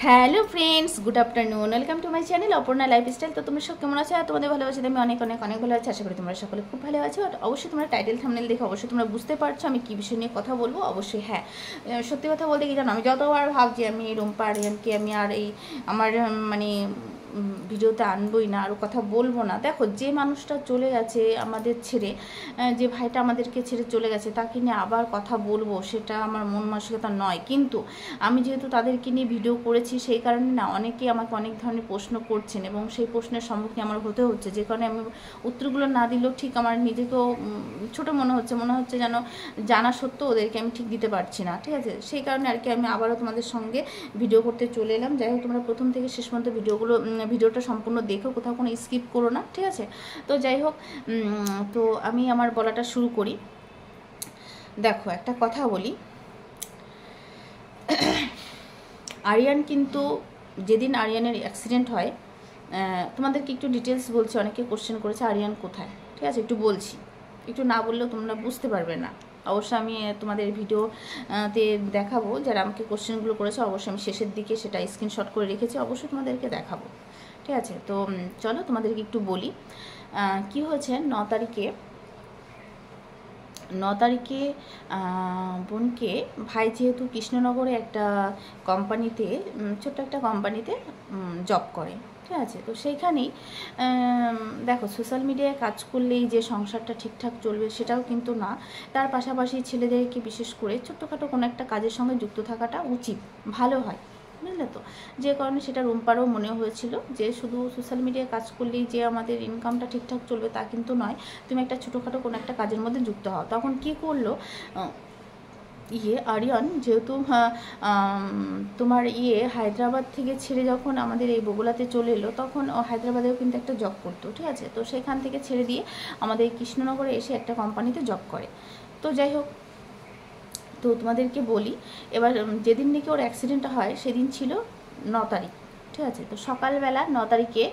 Hello friends, good afternoon. Welcome to my channel Aparna lifestyle. তো তোমরা সব কেমন আছো? আর তোমাদের ভালোবাসি আমি অনেক অনেক অনেক ভালো আছি। আশা করি তোমরা সকলে খুব ভালো আছো। আর অবশ্যই তোমরা টাইটেল থাম্বনেল দেখে অবশ্যই তোমরা বুঝতে পারছো আমি কী বিষয় নিয়ে কথা বলবো। অবশ্যই হ্যাঁ, সত্যি কথা বলতে কি জানো, আমি যতবার ভাবছি আমি রুম্পা আরিয়ানকে আমি আর এই আমার মানে ভিডিওতে আনবই না, আরও কথা বলবো না। দেখো, যে মানুষটা চলে গেছে আমাদের ছেড়ে, যে ভাইটা আমাদেরকে ছেড়ে চলে গেছে, তাকে নিয়ে আবার কথা বলবো সেটা আমার মন মানসিকতা নয়। কিন্তু আমি যেহেতু তাদেরকে নিয়ে ভিডিও করেছি সেই কারণে না অনেকেই আমাকে অনেক ধরনের প্রশ্ন করছেন এবং সেই প্রশ্নের সম্মুখীন আমার হতে হচ্ছে, যে কারণে আমি উত্তরগুলো না দিলেও ঠিক আমার নিজেকেও ছোটো মনে হচ্ছে যেন জানা সত্ত্বেও ওদেরকে আমি ঠিক দিতে পারছি না। ঠিক আছে, সেই কারণে আর কি আমি আবারও তোমাদের সঙ্গে ভিডিও করতে চলে এলাম। যাই হোক, তোমরা প্রথম থেকে শেষ পর্যন্ত ভিডিওটা সম্পূর্ণ দেখো, কোথাও কোনো স্কিপ করো না। ঠিক আছে, তো যাই হোক, তো আমি আমার বলাটা শুরু করি। দেখো, একটা কথা বলি, আরিয়ান কিন্তু যেদিন আরিয়ানের অ্যাক্সিডেন্ট হয়, তোমাদেরকে একটু ডিটেলস বলছি। অনেকে কোশ্চেন করেছে আরিয়ান কোথায়। ঠিক আছে, একটু বলছি, একটু না বললেও তোমরা বুঝতে পারবে না। অবশ্যই আমি তোমাদের ভিডিওতে দেখাবো, যারা আমাকে কোশ্চেনগুলো করেছে অবশ্যই আমি শেষের দিকে সেটা স্ক্রিনশট করে রেখেছি, অবশ্যই তোমাদেরকে দেখাবো। ঠিক আছে, তো চলো তোমাদেরকে একটু বলি কি হয়েছে। 9 তারিখে বোনকে ভাই যেহেতু কৃষ্ণনগরে একটা কোম্পানিতে, ছোট্ট একটা কোম্পানিতে জব করে। ঠিক আছে, তো সেইখানেই দেখো, সোশ্যাল মিডিয়ায় কাজ করলেই যে সংসারটা ঠিকঠাক চলবে সেটাও কিন্তু না। তার পাশাপাশি ছেলেদেরকে বিশেষ করে ছোট্টখাটো কোনো একটা কাজের সঙ্গে যুক্ত থাকাটা উচিত, ভালো হয়, বুঝলে তো। যে কারণে সেটা রুম্পারও মনে হয়েছিল যে শুধু সোশ্যাল মিডিয়ায় কাজ করলেই যে আমাদের ইনকামটা ঠিকঠাক চলবে তা কিন্তু নয়, তুমি একটা ছোটোখাটো কোনো একটা কাজের মধ্যে যুক্ত হও। তখন কি করলো আরিয়ান, যেহেতু তোমার হায়দ্রাবাদ থেকে ছেড়ে যখন আমাদের এই বগুড়াতে চলে এলো, তখন ও হায়দ্রাবাদেও কিন্তু একটা জব করতো। ঠিক আছে, তো সেখান থেকে ছেড়ে দিয়ে আমাদের কৃষ্ণনগরে এসে একটা কোম্পানিতে জব করে। তো যাই হোক, তো তোমাদেরকে বলি, এবার যেদিন নাকি ওর অ্যাক্সিডেন্টটা হয় সেদিন ছিল 9 তারিখ। ঠিক আছে, তো সকালবেলা 9 তারিখে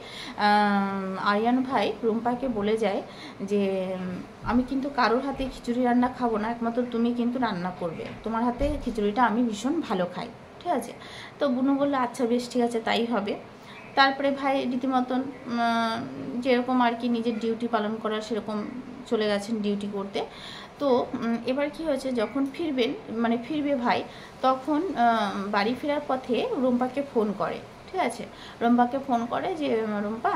আরিয়ান ভাই রুম্পাকে বলে যায় যে আমি কিন্তু কারোর হাতে খিচুড়ি রান্না খাবো না, একমাত্র তুমি কিন্তু রান্না করবে, তোমার হাতে খিচুড়িটা আমি ভীষণ ভালো খাই। ঠিক আছে, তো বুনু বললো আচ্ছা বেশ ঠিক আছে তাই হবে। তারপরে ভাই রীতিমতন যেরকম আর কি নিজের ডিউটি পালন করার সেরকম চলে গেছেন ডিউটি করতে। তো এবার কি হয়েছে, যখন ফিরবে ভাই, তখন বাড়ি ফেরার পথে রুম্পাকে ফোন করে। ঠিক আছে, রুম্পাকে ফোন করে যে রুম্পা,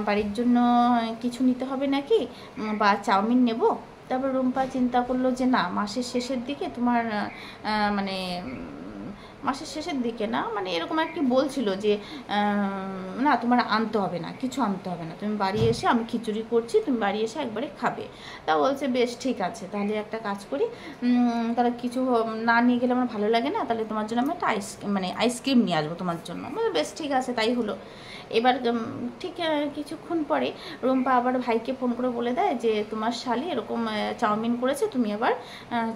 বাড়ির জন্য কিছু নিতে হবে নাকি, বা চাউমিন নেব। তারপর রুম্পা চিন্তা করলো যে না, মাসের শেষের দিকে তোমার মানে মাসের শেষের দিকে না, মানে এরকম আর কি বলছিল যে না তোমার আনতে হবে না, কিছু আনতে হবে না, তুমি বাড়ি এসে, আমি খিচুড়ি করছি, তুমি বাড়ি এসে একবারে খাবে। তা বলছে বেশ ঠিক আছে, তাহলে একটা কাজ করি, তাহলে কিছু না নিয়ে গেলে আমার ভালো লাগে না, তাহলে তোমার জন্য আমি একটা আইসক্রিম নিয়ে আসবো তোমার জন্য। মানে বেশ ঠিক আছে তাই হলো। এবার ঠিক কিছুক্ষণ পরে রুম্পা আবার ভাইকে ফোন করে বলে দেয় যে তোমার শালি এরকম চাউমিন করেছে, তুমি আবার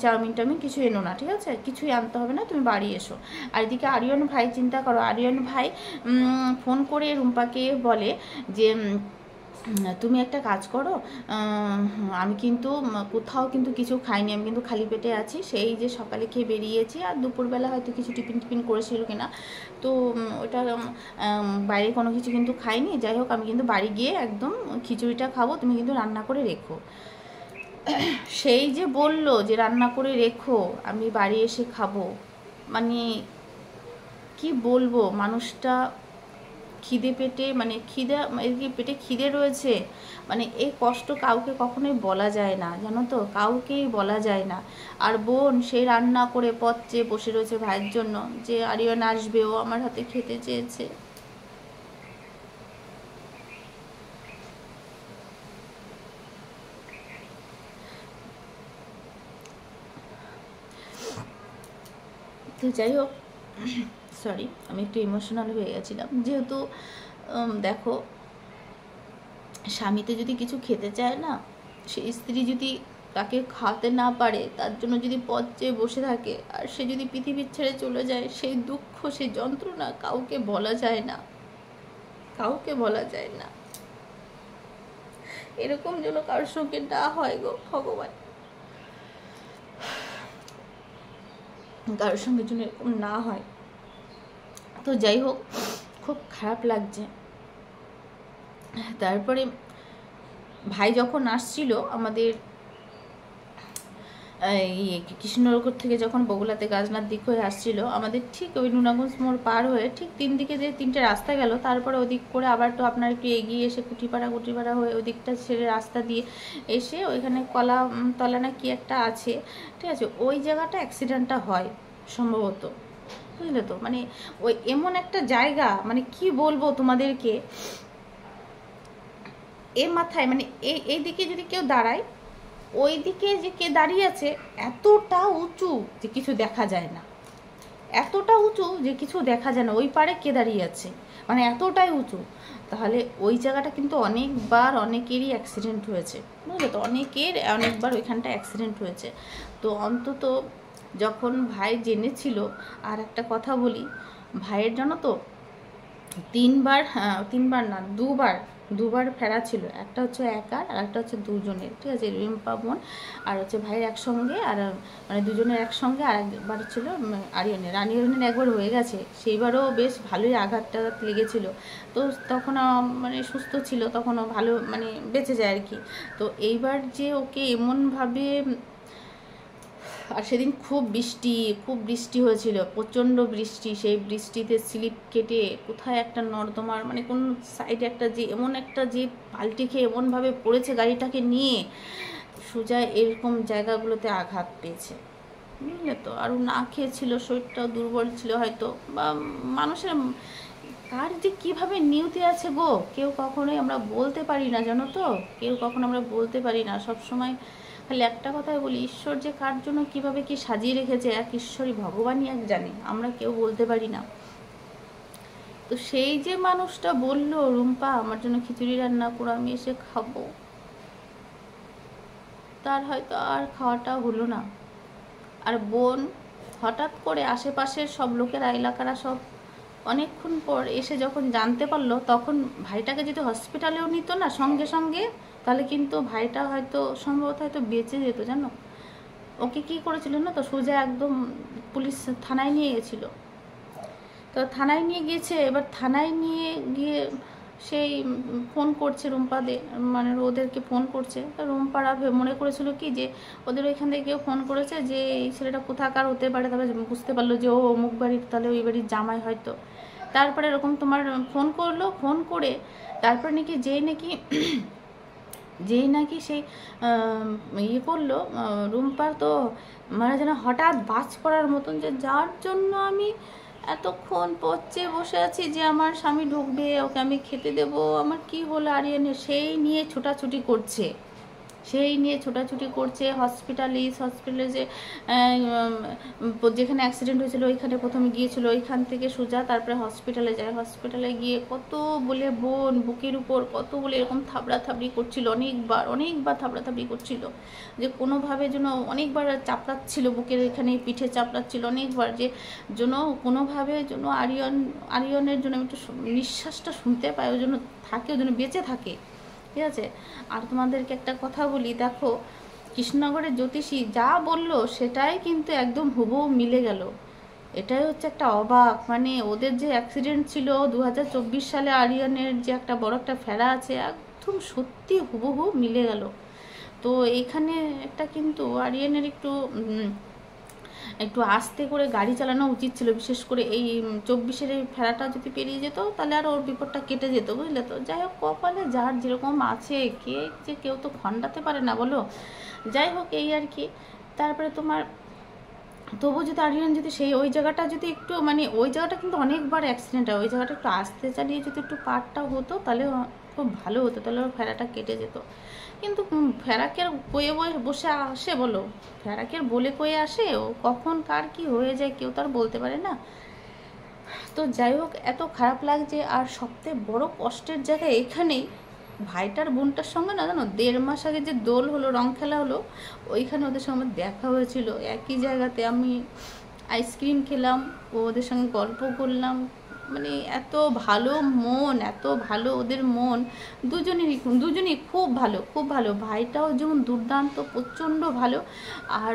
চাউমিন টাউমিন কিছু এনো না, ঠিক আছে, কিছুই আনতে হবে না, তুমি বাড়ি এসো। আর এদিকে আরিয়ান ভাই, চিন্তা করো, আরিয়ান ভাই ফোন করে রুম্পাকে বলে যে তুমি একটা কাজ করো, আমি কিন্তু কোথাও কিন্তু কিছু খাইনি, আমি কিন্তু খালি পেটে আছি, সেই যে সকালে খেয়ে বেরিয়েছি, আর দুপুরবেলা হয়তো কিছু টিফিন করেছিল কিনা, তো ওটা বাইরে কোনো কিছু কিন্তু খাইনি। যাই হোক, আমি কিন্তু বাড়ি গিয়ে একদম খিচুড়িটা খাবো, তুমি কিন্তু রান্না করে রেখো। সেই যে বলল যে রান্না করে রেখো, আমি বাড়ি এসে খাবো, মানে কি বলবো, মানুষটা খিদে পেটে, মানে এদিকে পেটে খিদে রয়েছে, মানে এই কষ্ট কাউকে কখনোই বলা যায় না, জানো তো, কাউকেই বলা যায় না। আর বোন সেই রান্না করে পথ চেয়ে বসে রয়েছে ভাইয়ের জন্য, যে আরিয়ান আসবে, ও আমার হাতে খেতে চেয়েছে। তো যাই হোক, সরি আমি একটু ইমোশনাল হয়ে গেছিলাম, যেহেতু দেখো, স্বামীতে যদি কিছু খেতে চায় না, সেই স্ত্রী যদি তাকে খাওয়াতে না পারে, তার জন্য যদি পথ চেয়ে বসে থাকে, আর সে যদি পৃথিবীর ছেড়ে চলে যায়, সেই দুঃখ, সেই যন্ত্রণা কাউকে বলা যায় না, কাউকে বলা যায় না। এরকম যেন কারোর সঙ্গে না হয় গো ভগবান, কারোর সঙ্গে যেন এরকম না হয়। তো যাই হোক, খুব খারাপ লাগছে। তারপরে ভাই যখন আসছিল আমাদের এই কৃষ্ণনগর থেকে, যখন বগুলাতে গাজনার দিক হয়ে আসছিল, আমাদের ঠিক ওই নুনাগঞ্জ মোড় পার হয়ে ঠিক 3 দিকে যে 3টে রাস্তা গেল, তারপরে ওদিক করে আবার তো আপনার একটু এগিয়ে এসে কুটিপাড়া হয়ে ওই দিকটা ছেড়ে রাস্তা দিয়ে এসে ওইখানে কলা তলা না কি একটা আছে, ঠিক আছে, ওই জায়গাটা অ্যাক্সিডেন্টটা হয় সম্ভবত, বুঝলে তো। মানে ওই এমন একটা জায়গা, মানে কি বলবো তোমাদেরকে, এ মাথায় মানে এই দিকে যদি কেউ দাঁড়ায়, ওই দিকে যে কে দাঁড়িয়ে আছে এতটা উঁচু যে কিছু দেখা যায় না, এতটা উঁচু যে কিছু দেখা যায় না, ওই পারে কে দাঁড়িয়ে আছে, মানে এতটাই উঁচু। তাহলে ওই জায়গাটা কিন্তু অনেকবার অনেকেরই অ্যাক্সিডেন্ট হয়েছে, বুঝলে তো, অনেকবার ওইখানটা অ্যাক্সিডেন্ট হয়েছে। তো অন্তত যখন ভাই জেনেছিল, আর একটা কথা বলি, ভাইয়ের জানো তো 3বার না, দুবার ফেরা ছিল। একটা হচ্ছে একার, আর একটা হচ্ছে দুজনের, ঠিক আছে, রিম্পা বোন আর হচ্ছে ভাইয়ের একসঙ্গে, আর মানে দুজনের একসঙ্গে। আর একবার ছিল আরিয়নের একবার হয়ে গেছে, সেইবারও বেশ ভালোই আঘাত লেগেছিল। তো তখন মানে সুস্থ ছিল, তখনও ভালো মানে বেঁচে যায় আর কি। তো এইবার যে ওকে এমনভাবে, আর সেদিন খুব বৃষ্টি হয়েছিল, প্রচণ্ড বৃষ্টি। সেই বৃষ্টিতে স্লিপ কেটে কোথায় একটা নর্দমার মানে কোন সাইডে একটা যে এমন একটা যে পাল্টি খেয়ে এমনভাবে পড়েছে গাড়িটাকে নিয়ে, সোজা এরকম জায়গাগুলোতে আঘাত পেয়েছে, বুঝলে তো। আরও না খেয়েছিল, শরীরটাও দুর্বল ছিল হয়তো, বা মানুষের কার যে কীভাবে নিয়তি আছে গো, কেউ কখনোই আমরা বলতে পারি না, জানো তো, কখনো আমরা বলতে পারি না। সবসময় খালি একটা কথাই বলি, ঈশ্বর যে কার জন্য কীভাবে কি সাজিয়ে রেখেছে, এক ঈশ্বরই ভগবানই এক জানে, আমরা কেউ বলতে পারি না। তো সেই যে মানুষটা বলল, রুম্পা আমার জন্য খিচুড়ি রান্না করো, আমি এসে খাবো, তার হয়তো আর খাওয়াটা হলো না। আর বোন হঠাৎ করে আশেপাশের সব লোকেরা, এলাকারা সব অনেকক্ষণ পর এসে যখন জানতে পারলো, তখন ভাইটাকে যদি হসপিটালেও নিত না সঙ্গে সঙ্গে, তাহলে কিন্তু ভাইটা সম্ভবত হয়তো বেঁচে যেত, জানো। ওকে কি করেছিল না, তো সোজা একদম পুলিশ থানায় নিয়ে গেছিলো। তো থানায় নিয়ে গিয়েছে, এবার থানায় নিয়ে গিয়ে সেই ফোন করছে মানে ওদেরকে ফোন করছে। তো রুম্পারা মনে করেছিল কি যে ওদের ওইখান থেকে কেউ ফোন করেছে যে এই ছেলেটা কোথাকার হতে পারে, তারপরে বুঝতে পারলো যে ও অমুক বাড়ির, তাহলে ওই বাড়ির জামাই হয়তো। তারপরে এরকম তোমার ফোন করলো, ফোন করে তারপর নাকি যেই নাকি সেই ইয়ে করলো, রুম্পার তো মানে যেন হঠাৎ বাজ পড়ার মতন, যে যার জন্য আমি এতক্ষণ পচে বসে আছি, যে আমার স্বামী ঢুকবে, ওকে আমি খেতে দেবো, আমার কি হলো আরিয়ানের, সেই নিয়ে ছোটাছুটি করছে। হসপিটালে যে যেখানে অ্যাক্সিডেন্ট হয়েছিল ওইখানে প্রথমে গিয়েছিল, ওইখান থেকে সোজা তারপরে হসপিটালে যায়। হসপিটালে গিয়ে কত বলে বোন বুকের উপর কত বলে এরকম থাবড়াথাবড়ি করছিল, অনেকবার থাবড়াথাবড়ি করছিল, যে কোনোভাবে যেন অনেকবার চাপড়াচ্ছিল, বুকের এখানে পিঠে চাপড়াচ্ছিল অনেকবার, যে যেন কোনোভাবে যেন আরিয়নের জন্য একটু নিঃশ্বাসটা শুনতে পায়, ওই জন্য থাকে, ওই জন্য বেঁচে থাকে, ঠিক আছে। আর তোমাদেরকে একটা কথা বলি, দেখো কৃষ্ণনগরের জ্যোতিষী যা বললো সেটাই কিন্তু একদম হুবহু মিলে গেল। এটাই হচ্ছে একটা অবাক, মানে ওদের যে অ্যাক্সিডেন্ট ছিল 2024 সালে, আরিয়ানের যে একটা বড় একটা ফেরা আছে, একদম সত্যি হুবহু মিলে গেল। তো এইখানে একটা কিন্তু আরিয়ানের একটু আস্তে করে গাড়ি চালানো উচিত ছিল, বিশেষ করে এই 24-এর এই ফেরাটা যদি পেরিয়ে যেত তাহলে আর ওর বিপদটা কেটে যেত, বুঝলে তো। যাই হোক, কপালে যার যেরকম আছে, কেউ তো খণ্ডাতে পারে না, বলো। যাই হোক, এই আর কি। তারপরে তোমার তবু যদি আরিয়ান যদি ওই জায়গাটা যদি একটু মানে ওই জায়গাটা কিন্তু অনেকবার অ্যাক্সিডেন্ট হয়, ওই জায়গাটা একটু আস্তে চালিয়ে যদি একটু পারটা হতো তাহলে খুব ভালো হতো, তাহলে ওর ফেরাটা কেটে যেত। কিন্তু ফেরাকের কয়ে বসে আসে, বলো, ফেরাকের বলে কয়ে আসে, ও কখন কার কি হয়ে যায় কেউ তার বলতে পারে না। তো যাই হোক, এত খারাপ লাগছে। আর সবথেকে বড় কষ্টের জায়গা এখানেই, ভাইটার বোনটার সঙ্গে না জানো 1.5 মাস আগে যে দোল হলো, রং খেলা হলো, ওইখানে ওদের সঙ্গে দেখা হয়েছিল একই জায়গাতে। আমি আইসক্রিম খেলাম, ওদের সঙ্গে গল্প করলাম, মানে এত ভালো মন, এত ভালো ওদের মন, দুজনই খুব ভালো, খুব ভালো। ভাইটাও যেমন দুর্দান্ত, প্রচণ্ড ভালো, আর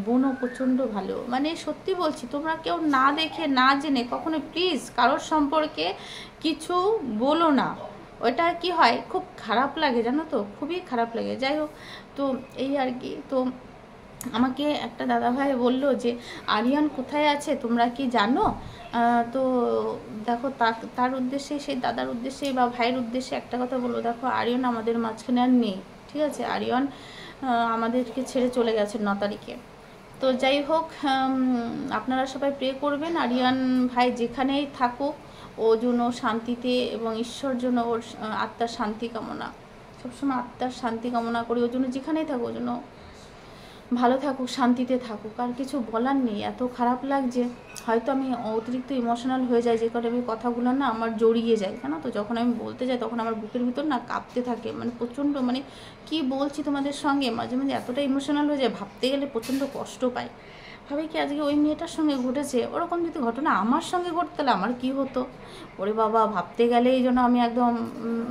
বোনও প্রচণ্ড ভালো। মানে সত্যি বলছি, তোমরা কেউ না দেখে না জেনে কখনো প্লিজ কারোর সম্পর্কে কিছু বলো না। ওটা কি হয়, খুব খারাপ লাগে জানো তো, খুবই খারাপ লাগে। যাই হোক, তো এই আর কি। তো আমাকে একটা দাদাভাই বলল যে আরিয়ান কোথায় আছে তোমরা কি জানো? তো দেখো, তার উদ্দেশ্যে, সেই দাদার উদ্দেশ্যে বা ভাইয়ের উদ্দেশ্যে একটা কথা বলবো। দেখো, আরিয়ান আমাদের মাঝখানে আর নেই, ঠিক আছে? আরিয়ান আমাদেরকে ছেড়ে চলে গেছে 9 তারিখে। তো যাই হোক, আপনারা সবাই প্রে করবেন আরিয়ান ভাই যেখানেই থাকুক, ও যেন শান্তিতে, এবং ঈশ্বর জন্য ওর আত্মার শান্তি কামনা, সবসময় আত্মার শান্তি কামনা করি। ওর জন্য যেখানেই থাকুক, ওর জন্য ভালো থাকুক, শান্তিতে থাকুক। আর কিছু বলার নেই। এত খারাপ লাগছে, হয়তো আমি অতিরিক্ত ইমোশনাল হয়ে যাই, যে কারণে আমি কথাগুলো না আমার জড়িয়ে যায়, জানো তো? যখন আমি বলতে যাই তখন আমার বুকের ভিতর না কাঁপতে থাকে, মানে প্রচণ্ড, মানে কি বলছি তোমাদের সঙ্গে, মাঝে মাঝে এতটা ইমোশনাল হয়ে যায়, ভাবতে গেলে প্রচণ্ড কষ্ট পাই। ভাবি কি আজকে ওই মেয়েটার সঙ্গে ঘটেছে, ওরকম যদি ঘটনা আমার সঙ্গে ঘটতো তাহলে আমার কী হতো? ওরে বাবা, ভাবতে গেলে এই জন্য আমি একদম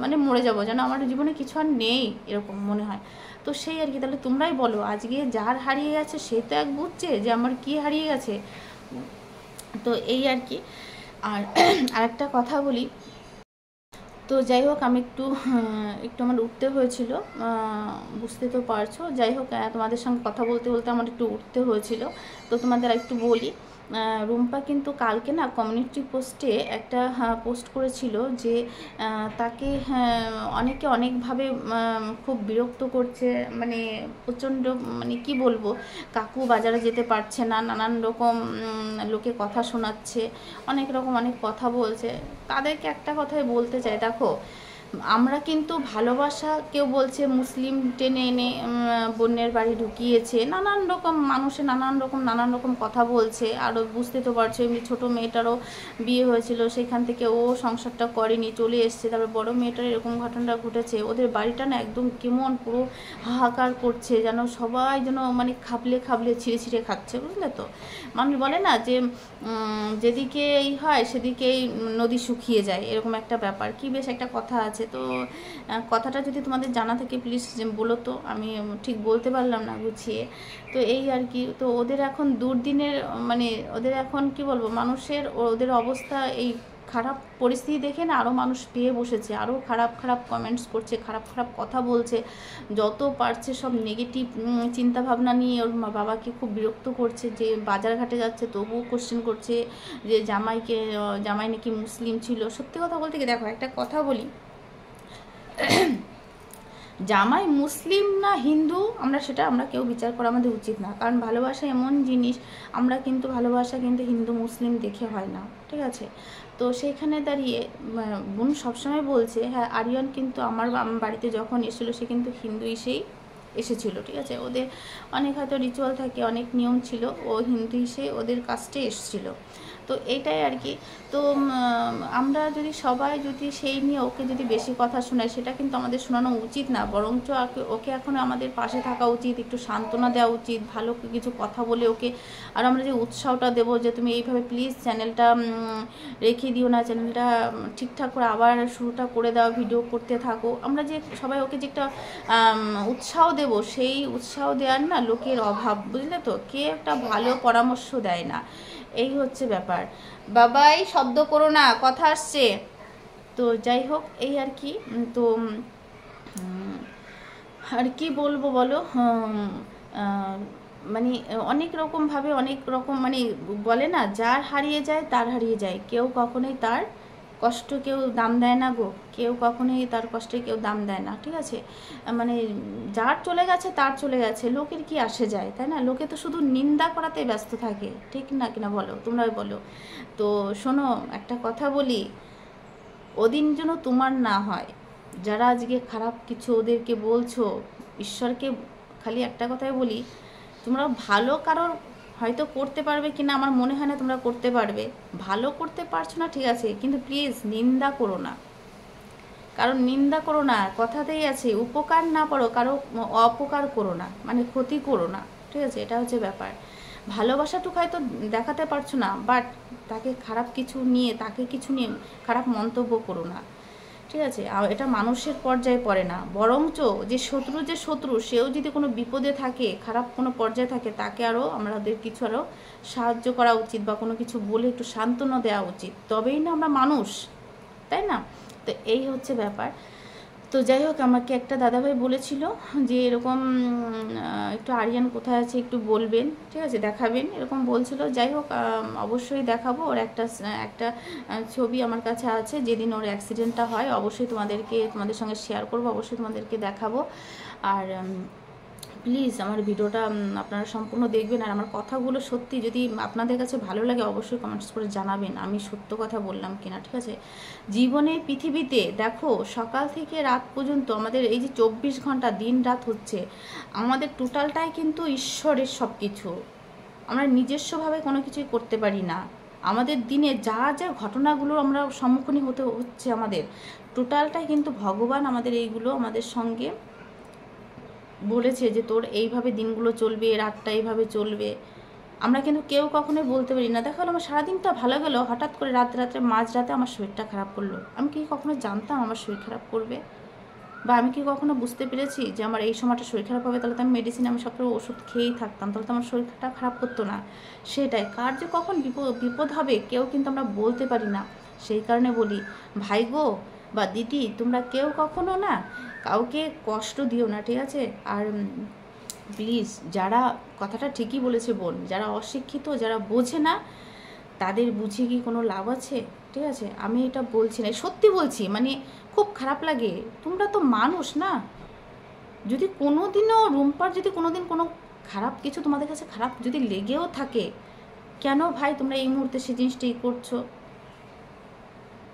মানে মরে যাবো, যেন আমার জীবনে কিছু আর নেই, এরকম মনে হয়। তো সেই আর কি। তাহলে তোমরাই বলো, আজকে যার হারিয়ে গেছে সে তো এক বুঝছে যে আমার কি হারিয়ে গেছে। তো এই আর কি। আর আরেকটা কথা বলি, তো যাই হোক, আমি একটু আমার উঠতে হয়েছিল, বুঝতে তো পারছো। যাই হোক, তোমাদের সঙ্গে কথা বলতে বলতে আমার একটু উঠতে হয়েছিল। তো তোমাদের একটু বলি, রুম্পা কিন্তু কালকে না কমিউনিটি পোস্টে একটা পোস্ট করেছিল যে তাকে অনেকে অনেকভাবে খুব বিরক্ত করছে, মানে প্রচণ্ড, মানে কি বলবো, কাকু বাজারে যেতে পারছে না, নানান রকম লোকে কথা শোনাচ্ছে, অনেক রকম অনেক কথা বলছে। তাদেরকে একটা কথাই বলতে চাই, দেখো, আমরা কিন্তু ভালোবাসা, কেউ বলছে মুসলিম টেনে এনে বোনের বাড়ি ঢুকিয়েছে, নানান রকম মানুষে নানান রকম কথা বলছে। আরও বুঝতে তো পারছো, এমনি ছোটো মেয়েটারও বিয়ে হয়েছিল, সেখান থেকে ও সংসারটা করেনি, চলে এসছে। তারপর বড় মেয়েটার এরকম ঘটনাটা ঘটেছে। ওদের বাড়িটা না একদম কেমন পুরো হাহাকার করছে, যেন সবাই যেন মানে খাবলে খাবলে ছিঁড়ে ছিঁড়ে খাচ্ছে, বুঝলে তো? মানুষ বলে না যে যেদিকে এই হয় সেদিকেই নদী শুকিয়ে যায়, এরকম একটা ব্যাপার, কি বেশ একটা কথা আছে। তো কথাটা যদি তোমাদের জানা থাকে প্লিজ বলো তো, আমি ঠিক বলতে পারলাম না গুছিয়ে। তো এই আর কি। তো ওদের এখন দুর্দিনের, মানে ওদের এখন কি বলবো, মানুষের ওদের অবস্থা এই খারাপ পরিস্থিতি দেখে না আরও মানুষ পেয়ে বসেছে, আরও খারাপ খারাপ কমেন্টস করছে, খারাপ খারাপ কথা বলছে, যত পারছে সব নেগেটিভ চিন্তাভাবনা নিয়ে ওর বাবাকে খুব বিরক্ত করছে। যে বাজারঘাটে যাচ্ছে তবুও কোশ্চেন করছে যে জামাই নাকি মুসলিম ছিল। সত্যি কথা বলতে কি, দেখো একটা কথা বলি, জামাই মুসলিম না হিন্দু আমরা কেউ বিচার করা আমাদের উচিত না, কারণ ভালোবাসা এমন জিনিস, আমরা কিন্তু ভালোবাসা কিন্তু হিন্দু মুসলিম দেখে হয় না, ঠিক আছে? তো সেইখানে দাঁড়িয়ে বোন সবসময় বলছে, হ্যাঁ আরিয়ান কিন্তু আমার বাড়িতে যখন এসেছিলো সে কিন্তু হিন্দু এসেই এসেছিল, ঠিক আছে? ওদের অনেক হয়তো রিচুয়াল থাকে, অনেক নিয়ম ছিল, ও হিন্দু এসে ওদের কাস্টে এসেছিল। তো এইটাই আর কি। তো আমরা যদি সবাই যদি সেই নিয়ে ওকে যদি বেশি কথা শোনায়, সেটা কিন্তু আমাদের শোনানো উচিত না, বরঞ্চ ওকে এখন আমাদের পাশে থাকা উচিত, একটু সান্ত্বনা দেওয়া উচিত, ভালো কিছু কথা বলে ওকে। আর আমরা যে উৎসাহটা দেবো যে তুমি এইভাবে প্লিজ চ্যানেলটা রেখে দিও না, চ্যানেলটা ঠিকঠাক করে আবার শুরুটা করে দাও, ভিডিও করতে থাকো, আমরা যে সবাই ওকে যে একটা উৎসাহ দেব, সেই উৎসাহ দেওয়ার না লোকের অভাব, বুঝলে তো? কে একটা ভালো পরামর্শ দেয় না, এই হচ্ছে ব্যাপার। বাবাই শব্দ করো না, কথা আসছে। তো যাই হোক, এই আর কি। তো আর কি বলবো বলো, মানে অনেক রকমভাবে অনেক রকম, মানে বলে না, যার হারিয়ে যায় তার হারিয়ে যায়, কেউ কখনোই তার কষ্ট কেউ দাম দেয় না গো, কেউ কখনোই তার কষ্টে কেউ দাম দেয় না, ঠিক আছে? মানে যার চলে গেছে তার চলে গেছে, লোকের কি আসে যায়, তাই না? লোকে তো শুধু নিন্দা করাতে ব্যস্ত থাকে, ঠিক না কিনা বলো, তোমরাই বলো। তো শোনো, একটা কথা বলি, ওদিন যেন তোমার না হয়, যারা আজকে খারাপ কিছু ওদেরকে বলছো, ঈশ্বরকে খালি একটা কথাই বলি, তোমরা ভালো কারোর হয়তো করতে পারবে কিনা আমার মনে হয় না তোমরা করতে পারবে, ভালো করতে পারছো না ঠিক আছে, কিন্তু প্লিজ নিন্দা করো না, কারণ নিন্দা করো না কথাতেই আছে, উপকার না পারো কারো অপকার করো না, মানে ক্ষতি করো না, ঠিক আছে? এটা হচ্ছে ব্যাপার। ভালোবাসাটুকু হয়তো দেখাতে পারছো না, বাট তাকে কিছু নিয়ে খারাপ মন্তব্য করো না, ঠিক আছে? আর এটা মানুষের পর্যায়ে পড়ে না, বরঞ্চ যে শত্রু সেও যদি কোনো বিপদে থাকে, খারাপ কোনো পর্যায়ে থাকে, তাকে আমাদের কিছু সাহায্য করা উচিত, বা কোনো কিছু বলে একটু সান্ত্বনা দেওয়া উচিত, তবেই না আমরা মানুষ, তাই না? তো এই হচ্ছে ব্যাপার। তো যাই হোক, আমাকে একটা দাদাভাই বলেছিল যে এরকম একটু আরিয়ান কোথায় আছে একটু বলবেন, ঠিক আছে, দেখাবেন, এরকম বলছিল। যাই হোক, অবশ্যই দেখাবো। ওর একটা ছবি আমার কাছে আছে, যেদিন ওর অ্যাক্সিডেন্টটা হয়, অবশ্যই তোমাদের সঙ্গে শেয়ার করবো, অবশ্যই তোমাদেরকে দেখাবো। আর প্লিজ আমার ভিডিওটা আপনারা সম্পূর্ণ দেখবেন। আর আমার কথাগুলো সত্যি যদি আপনাদের কাছে ভালো লাগে, অবশ্যই কমেন্টস করে জানাবেন আমি সত্য কথা বললাম কিনা, ঠিক আছে? জীবনে পৃথিবীতে দেখো, সকাল থেকে রাত পর্যন্ত আমাদের এই যে 24 ঘন্টা দিন রাত হচ্ছে, আমাদের টোটালটাই কিন্তু ঈশ্বরের সব কিছু। আমরা নিজস্বভাবে কোনো কিছুই করতে পারি না। আমাদের দিনে যা যা ঘটনাগুলো আমরা সম্মুখীন হচ্ছে, আমাদের টোটালটাই কিন্তু ভগবান আমাদের এইগুলো আমাদের সঙ্গে বলেছে যে তোর এইভাবে দিনগুলো চলবে, রাতটা এইভাবে চলবে। আমরা কিন্তু কেউ কখনোই বলতে পারি না। দেখা গেলো আমার সারাদিনটা ভালো গেল, হঠাৎ করে রাত্রে মাঝরাতে আমার শরীরটা খারাপ করলো। আমি কি কখনো জানতাম আমার শরীর খারাপ করবে? বা আমি কি কখনো বুঝতে পেরেছি যে আমার এই সময়টা শরীর খারাপ হবে? তাহলে তো আমি আমি সবসময় ওষুধ খেয়েই থাকতাম, তাহলে তো আমার শরীরটা খারাপ করতো না। সেটাই, কার যে কখন বিপদ হবে কেউ কিন্তু আমরা বলতে পারি না। সেই কারণে বলি, ভাই গো বা দিদি, তোমরা কেউ কখনো না কাউকে কষ্ট দিও না, ঠিক আছে? আর প্লিজ, যারা, কথাটা ঠিকই বলেছে বোন, যারা অশিক্ষিত, যারা বোঝে না, তাদের বুঝে কি কোনো লাভ আছে? ঠিক আছে, আমি এটা বলছি না, সত্যি বলছি, মানে খুব খারাপ লাগে। তোমরা তো মানুষ না? যদি কোনোদিনও রুম্পার যদি কোনোদিন কোনো খারাপ কিছু তোমাদের কাছে খারাপ যদি লেগেও থাকে, কেন ভাই তোমরা এই মুহূর্তে সেই জিনিসটাই করছো?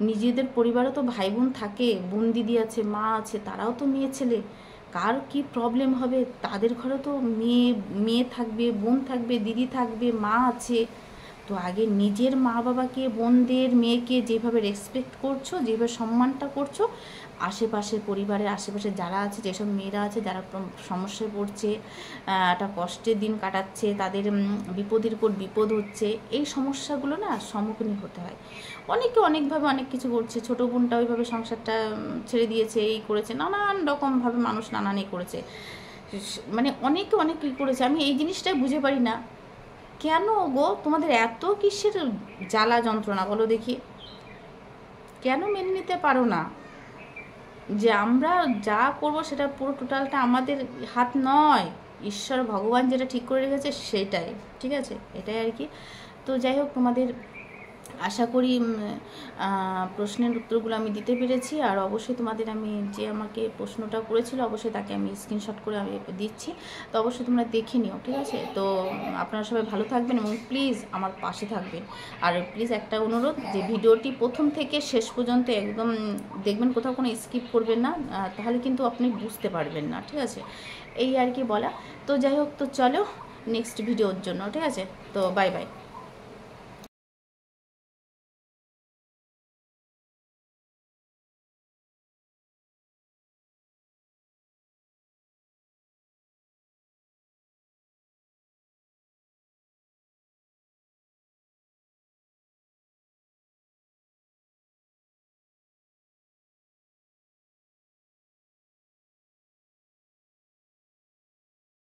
নিজেদের পরিবারও তো ভাই বোন থাকে, বোন দিদি আছে, মা আছে, তারাও তো মেয়ে ছেলে। কার কি প্রবলেম হবে, তাদের ঘরে তো মেয়ে থাকবে, বোন থাকবে, দিদি থাকবে, মা আছে। তো আগে নিজের মা বাবাকে, বোনদের, মেয়েকে যেভাবে রেসপেক্ট করছো, যেভাবে সম্মানটা করছো, আশেপাশে পরিবারের আশেপাশে যারা আছে, যেসব মেয়েরা আছে যারা সমস্যায় পড়ছে, একটা কষ্টের দিন কাটাচ্ছে, তাদের বিপদের উপর বিপদ হচ্ছে, এই সমস্যাগুলো না সম্মুখীন হতে হয়। অনেকে অনেকভাবে অনেক কিছু করছে। ছোটো বোনটা ওইভাবে সংসারটা ছেড়ে দিয়েছে, এই করেছে, নানান রকমভাবে মানুষ নানানই করেছে, মানে অনেকে অনেক কী করেছে। আমি এই জিনিসটাই বুঝে পারি না, কেন গো তোমাদের এত কিসের জ্বালা যন্ত্রণা বলো দেখি? কেন মেনে নিতে পারো না যে আমরা যা করব সেটা পুরো টোটালটা আমাদের হাত নয়, ঈশ্বর ভগবান যেটা ঠিক করে রেখেছে সেটাই, ঠিক আছে? এটাই আর কি। তো যাই হোক, তোমাদের আশা করি প্রশ্নের উত্তরগুলো আমি দিতে পেরেছি। আর অবশ্যই তোমাদের আমি যে আমাকে প্রশ্নটা করেছিল, অবশ্যই তাকে আমি স্ক্রিনশট করে আমি দিচ্ছি। তো অবশ্যই তোমরা দেখে নিও, ঠিক আছে? তো আপনারা সবাই ভালো থাকবেন এবং প্লিজ আমার পাশে থাকবেন। আর প্লিজ একটা অনুরোধ, যে ভিডিওটি প্রথম থেকে শেষ পর্যন্ত একদম দেখবেন, কোথাও কোনো স্কিপ করবেন না, তাহলে কিন্তু আপনি বুঝতে পারবেন না, ঠিক আছে? এই আর কি বলা। তো যাই হোক, তো চলো নেক্সট ভিডিওর জন্য, ঠিক আছে? তো বাই বাই।